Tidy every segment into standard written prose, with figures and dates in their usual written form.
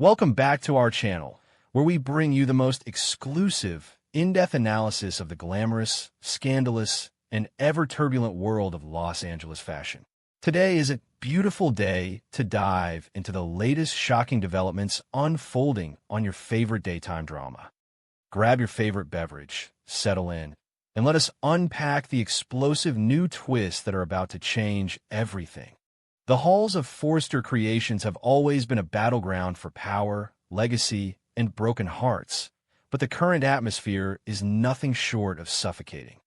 Welcome back to our channel, where we bring you the most exclusive, in-depth analysis of the glamorous, scandalous, and ever-turbulent world of Los Angeles fashion. Today is a beautiful day to dive into the latest shocking developments unfolding on your favorite daytime drama. Grab your favorite beverage, settle in, and let us unpack the explosive new twists that are about to change everything. The halls of Forrester Creations have always been a battleground for power, legacy, and broken hearts, but the current atmosphere is nothing short of suffocating.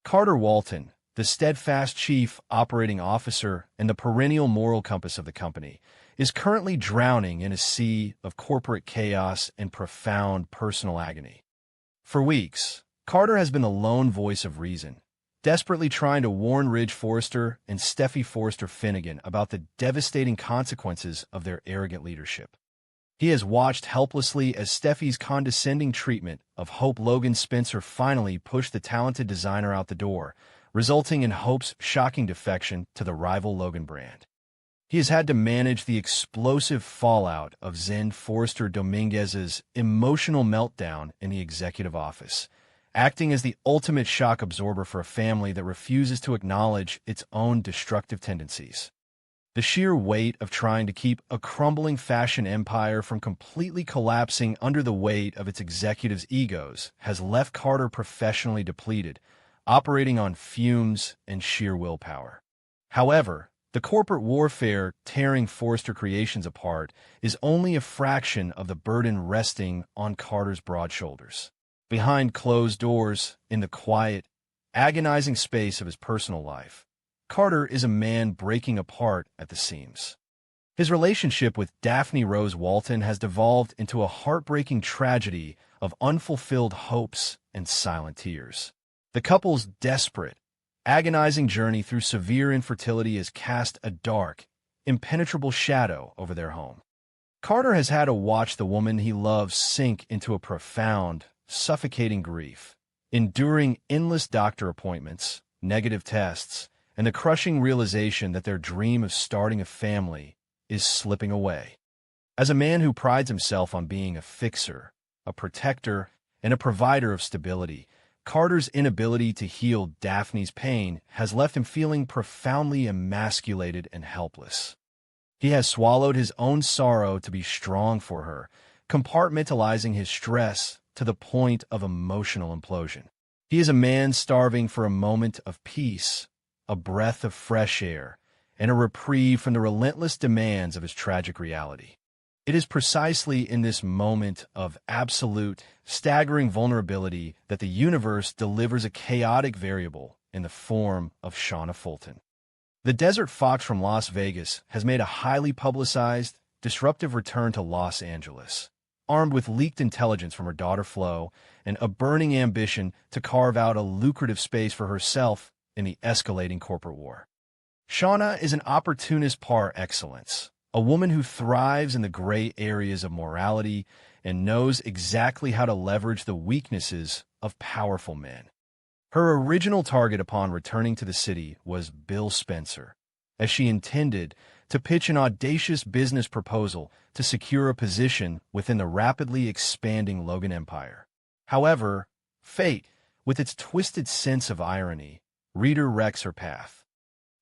Carter Walton, the steadfast chief operating officer and the perennial moral compass of the company, is currently drowning in a sea of corporate chaos and profound personal agony. For weeks, Carter has been the lone voice of reason, desperately trying to warn Ridge Forrester and Steffy Forrester Finnegan about the devastating consequences of their arrogant leadership. He has watched helplessly as Steffy's condescending treatment of Hope Logan Spencer finally pushed the talented designer out the door, resulting in Hope's shocking defection to the rival Logan brand. He has had to manage the explosive fallout of Zen Forrester Dominguez's emotional meltdown in the executive office, acting as the ultimate shock absorber for a family that refuses to acknowledge its own destructive tendencies. The sheer weight of trying to keep a crumbling fashion empire from completely collapsing under the weight of its executives' egos has left Carter professionally depleted, operating on fumes and sheer willpower. However, the corporate warfare tearing Forrester Creations apart is only a fraction of the burden resting on Carter's broad shoulders. Behind closed doors, in the quiet, agonizing space of his personal life, Carter is a man breaking apart at the seams. His relationship with Daphne Rose Walton has devolved into a heartbreaking tragedy of unfulfilled hopes and silent tears. The couple's desperate, agonizing journey through severe infertility has cast a dark, impenetrable shadow over their home. Carter has had to watch the woman he loves sink into a profound, suffocating grief, enduring endless doctor appointments, negative tests, and the crushing realization that their dream of starting a family is slipping away. As a man who prides himself on being a fixer, a protector, and a provider of stability, Carter's inability to heal Daphne's pain has left him feeling profoundly emasculated and helpless. He has swallowed his own sorrow to be strong for her, compartmentalizing his stress to the point of emotional implosion. He is a man starving for a moment of peace, a breath of fresh air, and a reprieve from the relentless demands of his tragic reality. It is precisely in this moment of absolute, staggering vulnerability that the universe delivers a chaotic variable in the form of Shauna Fulton. The Desert Fox from Las Vegas has made a highly publicized, disruptive return to Los Angeles, armed with leaked intelligence from her daughter Flo and a burning ambition to carve out a lucrative space for herself in the escalating corporate war. Shauna is an opportunist par excellence, a woman who thrives in the gray areas of morality and knows exactly how to leverage the weaknesses of powerful men. Her original target upon returning to the city was Bill Spencer, as she intended to pitch an audacious business proposal to secure a position within the rapidly expanding Logan empire. However, fate, with its twisted sense of irony, redirects her path.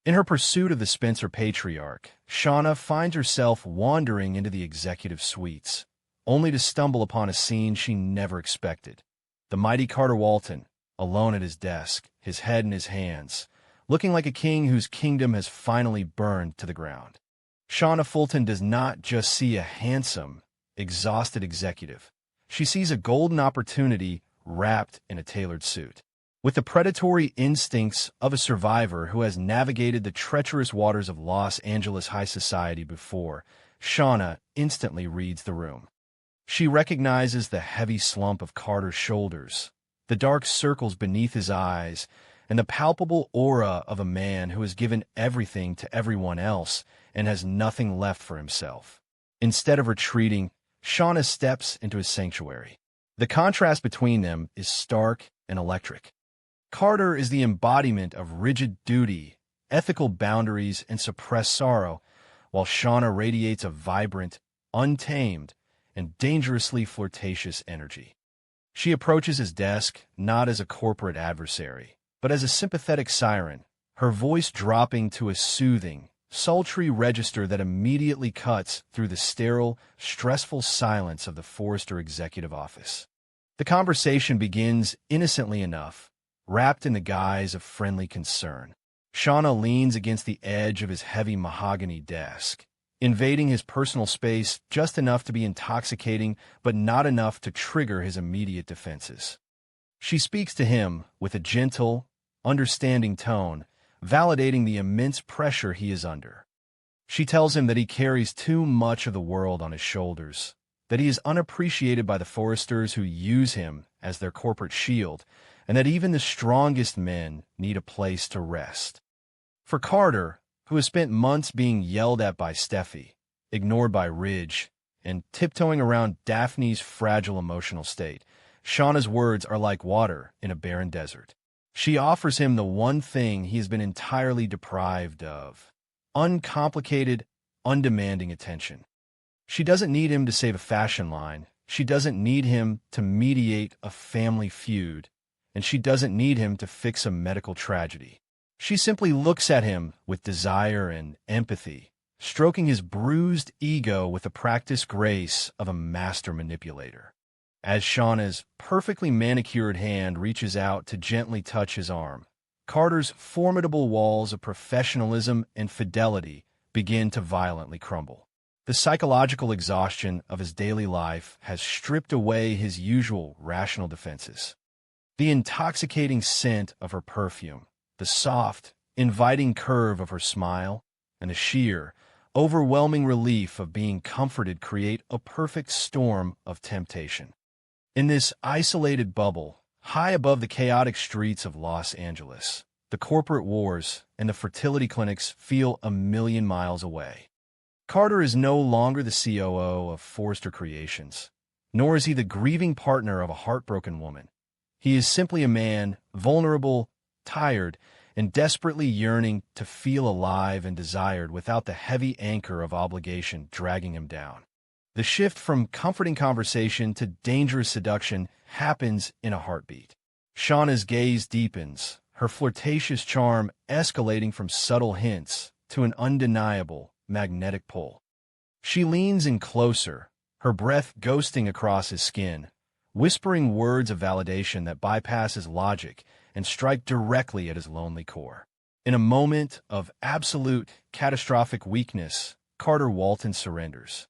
In her pursuit of the Spencer patriarch, Shauna finds herself wandering into the executive suites, only to stumble upon a scene she never expected. The mighty Carter Walton, alone at his desk, his head in his hands, looking like a king whose kingdom has finally burned to the ground. Shauna Fulton does not just see a handsome, exhausted executive. She sees a golden opportunity wrapped in a tailored suit. With the predatory instincts of a survivor who has navigated the treacherous waters of Los Angeles high society before, Shauna instantly reads the room. She recognizes the heavy slump of Carter's shoulders, the dark circles beneath his eyes, and the palpable aura of a man who has given everything to everyone else and has nothing left for himself. Instead of retreating, Shauna steps into his sanctuary. The contrast between them is stark and electric. Carter is the embodiment of rigid duty, ethical boundaries, and suppressed sorrow, while Shauna radiates a vibrant, untamed, and dangerously flirtatious energy. She approaches his desk not as a corporate adversary, but as a sympathetic siren, her voice dropping to a soothing, sultry register that immediately cuts through the sterile, stressful silence of the Forrester executive office. The conversation begins innocently enough, wrapped in the guise of friendly concern. Shauna leans against the edge of his heavy mahogany desk, invading his personal space just enough to be intoxicating but not enough to trigger his immediate defenses. She speaks to him with a gentle, understanding tone, validating the immense pressure he is under. She tells him that he carries too much of the world on his shoulders, that he is unappreciated by the Forresters who use him as their corporate shield, and that even the strongest men need a place to rest. For Carter, who has spent months being yelled at by Steffy, ignored by Ridge, and tiptoeing around Daphne's fragile emotional state, Shauna's words are like water in a barren desert. She offers him the one thing he has been entirely deprived of: uncomplicated, undemanding attention. She doesn't need him to save a fashion line, she doesn't need him to mediate a family feud, and she doesn't need him to fix a medical tragedy. She simply looks at him with desire and empathy, stroking his bruised ego with the practiced grace of a master manipulator. As Shauna's perfectly manicured hand reaches out to gently touch his arm, Carter's formidable walls of professionalism and fidelity begin to violently crumble. The psychological exhaustion of his daily life has stripped away his usual rational defenses. The intoxicating scent of her perfume, the soft, inviting curve of her smile, and the sheer, overwhelming relief of being comforted create a perfect storm of temptation. In this isolated bubble, high above the chaotic streets of Los Angeles, the corporate wars and the fertility clinics feel a million miles away. Carter is no longer the COO of Forrester Creations, nor is he the grieving partner of a heartbroken woman. He is simply a man, vulnerable, tired, and desperately yearning to feel alive and desired without the heavy anchor of obligation dragging him down. The shift from comforting conversation to dangerous seduction happens in a heartbeat. Shauna's gaze deepens, her flirtatious charm escalating from subtle hints to an undeniable, magnetic pull. She leans in closer, her breath ghosting across his skin, whispering words of validation that bypass his logic and strike directly at his lonely core. In a moment of absolute, catastrophic weakness, Carter Walton surrenders.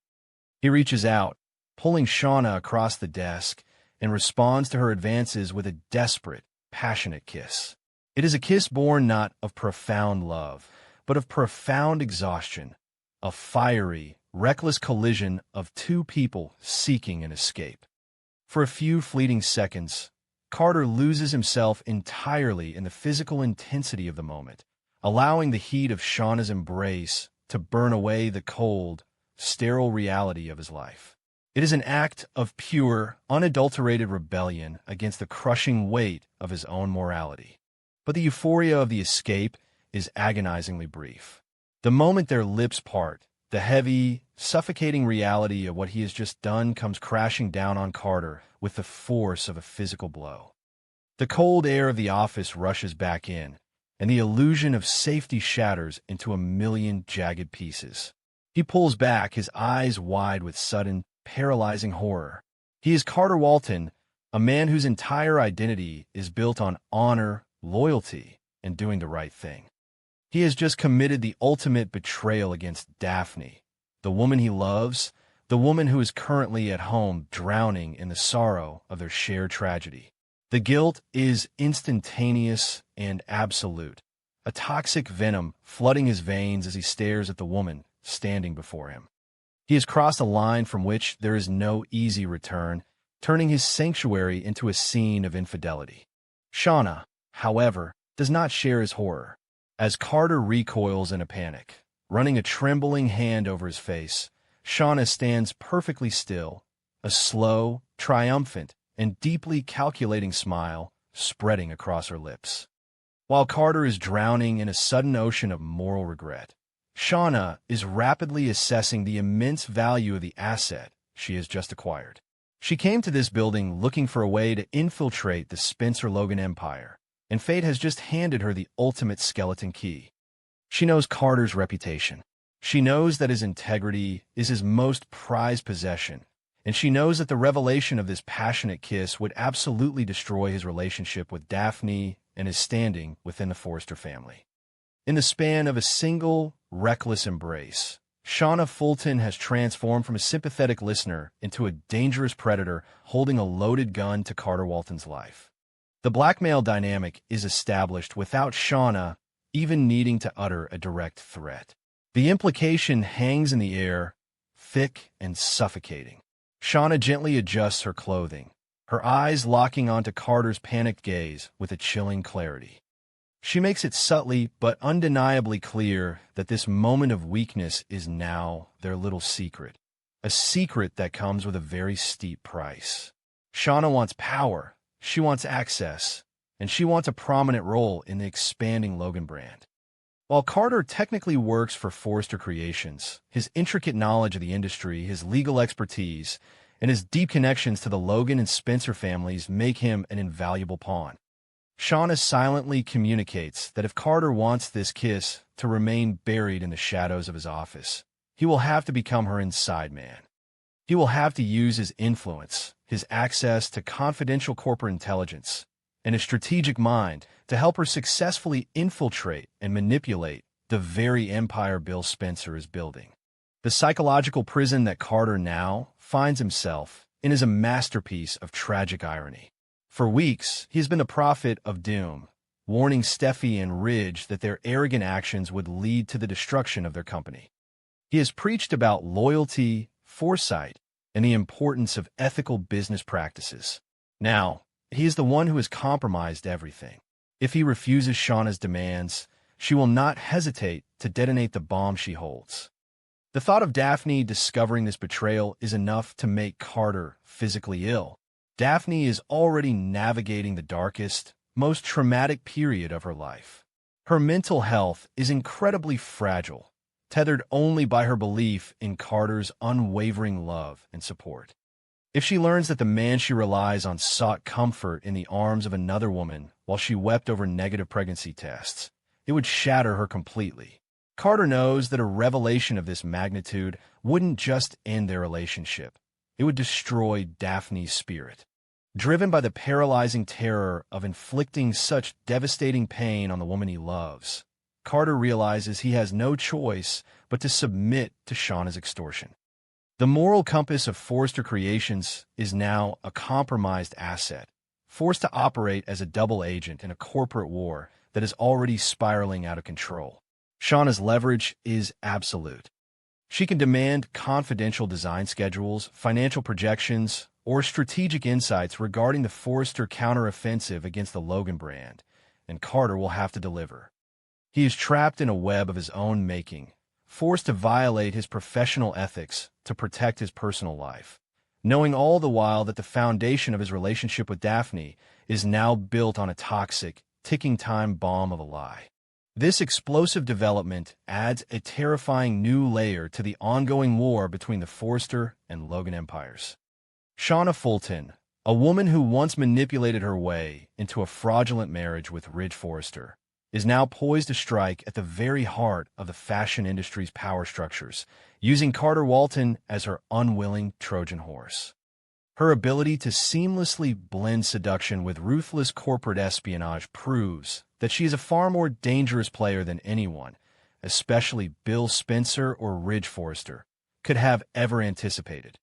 He reaches out, pulling Shauna across the desk, and responds to her advances with a desperate, passionate kiss. It is a kiss born not of profound love, but of profound exhaustion, a fiery, reckless collision of two people seeking an escape. For a few fleeting seconds, Carter loses himself entirely in the physical intensity of the moment, allowing the heat of Shauna's embrace to burn away the cold, sterile reality of his life. It is an act of pure, unadulterated rebellion against the crushing weight of his own morality. But the euphoria of the escape is agonizingly brief. The moment their lips part, the heavy, suffocating reality of what he has just done comes crashing down on Carter with the force of a physical blow. The cold air of the office rushes back in, and the illusion of safety shatters into a million jagged pieces. He pulls back, his eyes wide with sudden, paralyzing horror. He is Carter Walton, a man whose entire identity is built on honor, loyalty, and doing the right thing. He has just committed the ultimate betrayal against Daphne, the woman he loves, the woman who is currently at home drowning in the sorrow of their shared tragedy. The guilt is instantaneous and absolute, a toxic venom flooding his veins as he stares at the woman standing before him. He has crossed a line from which there is no easy return, turning his sanctuary into a scene of infidelity. Shauna, however, does not share his horror. As Carter recoils in a panic, running a trembling hand over his face, Shauna stands perfectly still, a slow, triumphant, and deeply calculating smile spreading across her lips. While Carter is drowning in a sudden ocean of moral regret, Shauna is rapidly assessing the immense value of the asset she has just acquired. She came to this building looking for a way to infiltrate the Spencer-Logan empire, and fate has just handed her the ultimate skeleton key. She knows Carter's reputation. She knows that his integrity is his most prized possession, and she knows that the revelation of this passionate kiss would absolutely destroy his relationship with Daphne and his standing within the Forrester family. In the span of a single, reckless embrace, Shauna Fulton has transformed from a sympathetic listener into a dangerous predator holding a loaded gun to Carter Walton's life. The blackmail dynamic is established without Shauna even needing to utter a direct threat. The implication hangs in the air, thick and suffocating. Shauna gently adjusts her clothing, her eyes locking onto Carter's panicked gaze with a chilling clarity. She makes it subtly but undeniably clear that this moment of weakness is now their little secret, a secret that comes with a very steep price. Shauna wants power, she wants access, and she wants a prominent role in the expanding Logan brand. While Carter technically works for Forrester Creations, his intricate knowledge of the industry, his legal expertise, and his deep connections to the Logan and Spencer families make him an invaluable pawn. Shauna silently communicates that if Carter wants this kiss to remain buried in the shadows of his office, he will have to become her inside man. He will have to use his influence, his access to confidential corporate intelligence, and his strategic mind to help her successfully infiltrate and manipulate the very empire Bill Spencer is building. The psychological prison that Carter now finds himself in is a masterpiece of tragic irony. For weeks, he has been the prophet of doom, warning Steffy and Ridge that their arrogant actions would lead to the destruction of their company. He has preached about loyalty, foresight, and the importance of ethical business practices. Now, he is the one who has compromised everything. If he refuses Shauna's demands, she will not hesitate to detonate the bomb she holds. The thought of Daphne discovering this betrayal is enough to make Carter physically ill. Daphne is already navigating the darkest, most traumatic period of her life. Her mental health is incredibly fragile, tethered only by her belief in Carter's unwavering love and support. If she learns that the man she relies on sought comfort in the arms of another woman while she wept over negative pregnancy tests, it would shatter her completely. Carter knows that a revelation of this magnitude wouldn't just end their relationship. It would destroy Daphne's spirit. Driven by the paralyzing terror of inflicting such devastating pain on the woman he loves, Carter realizes he has no choice but to submit to Shauna's extortion. The moral compass of Forrester Creations is now a compromised asset, forced to operate as a double agent in a corporate war that is already spiraling out of control. Shauna's leverage is absolute. She can demand confidential design schedules, financial projections, or strategic insights regarding the Forrester counteroffensive against the Logan brand, and Carter will have to deliver. He is trapped in a web of his own making, forced to violate his professional ethics to protect his personal life, knowing all the while that the foundation of his relationship with Daphne is now built on a toxic, ticking time bomb of a lie. This explosive development adds a terrifying new layer to the ongoing war between the Forrester and Logan empires. Shauna Fulton, a woman who once manipulated her way into a fraudulent marriage with Ridge Forrester, is now poised to strike at the very heart of the fashion industry's power structures, using Carter Walton as her unwilling Trojan horse. Her ability to seamlessly blend seduction with ruthless corporate espionage proves that she is a far more dangerous player than anyone, especially Bill Spencer or Ridge Forrester, could have ever anticipated.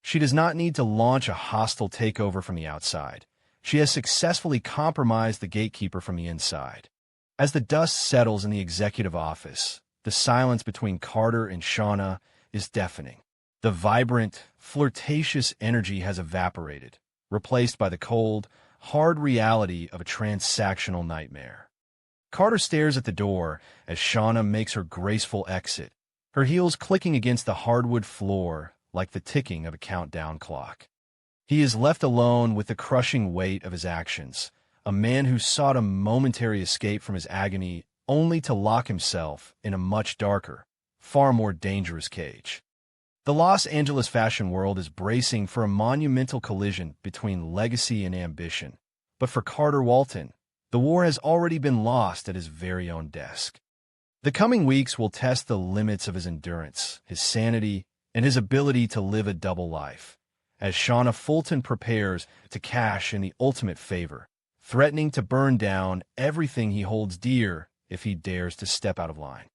She does not need to launch a hostile takeover from the outside. She has successfully compromised the gatekeeper from the inside. As the dust settles in the executive office, the silence between Carter and Shauna is deafening. The vibrant, flirtatious energy has evaporated, replaced by the cold, hard reality of a transactional nightmare. Carter stares at the door as Shauna makes her graceful exit, her heels clicking against the hardwood floor like the ticking of a countdown clock. He is left alone with the crushing weight of his actions, a man who sought a momentary escape from his agony only to lock himself in a much darker, far more dangerous cage. The Los Angeles fashion world is bracing for a monumental collision between legacy and ambition. But for Carter Walton, the war has already been lost at his very own desk. The coming weeks will test the limits of his endurance, his sanity, and his ability to live a double life, as Shauna Fulton prepares to cash in the ultimate favor, threatening to burn down everything he holds dear if he dares to step out of line.